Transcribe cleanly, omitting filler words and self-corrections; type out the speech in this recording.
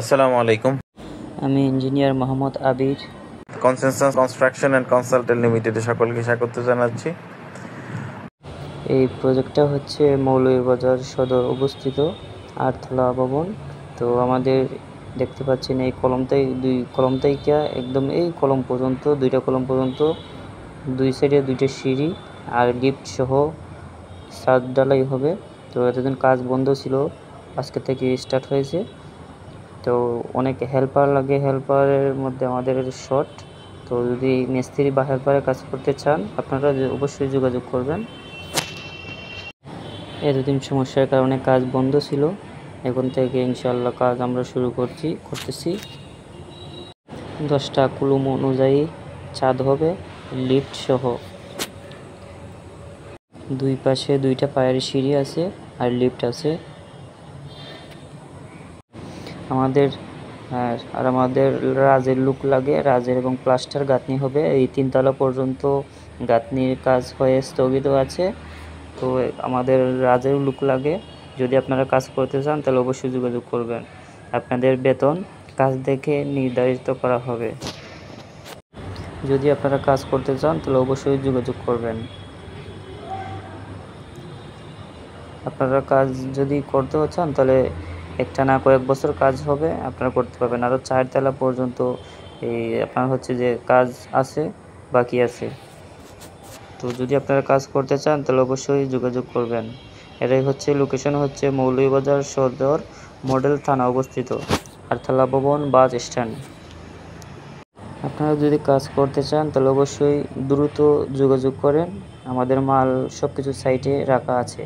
আসসালামু আলাইকুম। আমি engineer Mohammad Abir. Consensus construction and consultant লিমিটেডে সকলকে স্বাগত জানাচ্ছি। এই প্রজেক্টটা হচ্ছে মৌলভীবাজার সদর অবস্থিত আটতলা ভবন। তো আমাদের দেখতে পাচ্ছেন এই কলম থেকে একদম এই কলম পর্যন্ত, দুইটা কলম পর্যন্ত দুই সাইডে দুইটা সিঁড়ি আর লিফট সহ ছাদ ঢালাই হবে। তো এতদিন কাজ বন্ধ ছিল, আজকে থেকে স্টার্ট হয়েছে। তো অনেক হেল্পার লাগে, হেল্পারের মধ্যে আমাদের শর্ট। তো যদি মিস্ত্রি বা হেল্পারে কাজ করতে চান আপনারা অবশ্যই যোগাযোগ করবেন। এতদিন সমস্যার কারণে কাজ বন্ধ ছিল, এখন থেকে ইনশাআল্লাহ কাজ আমরা শুরু করতেছি। 10টা কুলুম অনুযায়ী ছাদ হবে, লিফট সহ। দুই পাশে দুইটা পায়ের সিঁড়ি আছে আর লিফট আছে। আমাদের রাজের লুক লাগে, রাজের এবং প্লাস্টার গাঁথনি হবে। এই 3 তলা পর্যন্ত গাঁথনির কাজ হয়ে স্থগিত আছে। তো আমাদের রাজের লুক লাগে। যদি আপনারা কাজ করতে চান তাহলে অবশ্যই যোগাযোগ করবেন। আপনাদের বেতন কাজ দেখে নির্ধারিত করা হবে। যদি আপনারা কাজ করতে চান তাহলে অবশ্যই যোগাযোগ করবেন। আপনারা কাজ যদি করতে চান তাহলে একটা না কয়েক বছর কাজ হবে, আপনারা করতে পারবেন। আরও 4 তলা পর্যন্ত এই আপনার হচ্ছে যে কাজ আছে, বাকি আছে। তো যদি আপনারা কাজ করতে চান তাহলে অবশ্যই যোগাযোগ করবেন। এটাই হচ্ছে লোকেশন, হচ্ছে মৌলভীবাজার সদর মডেল থানা অবস্থিত, আটতলা ভবন, বাস স্ট্যান্ড। আপনারা যদি কাজ করতে চান তাহলে অবশ্যই দ্রুত যোগাযোগ করেন। আমাদের মাল সব কিছু সাইটে রাখা আছে।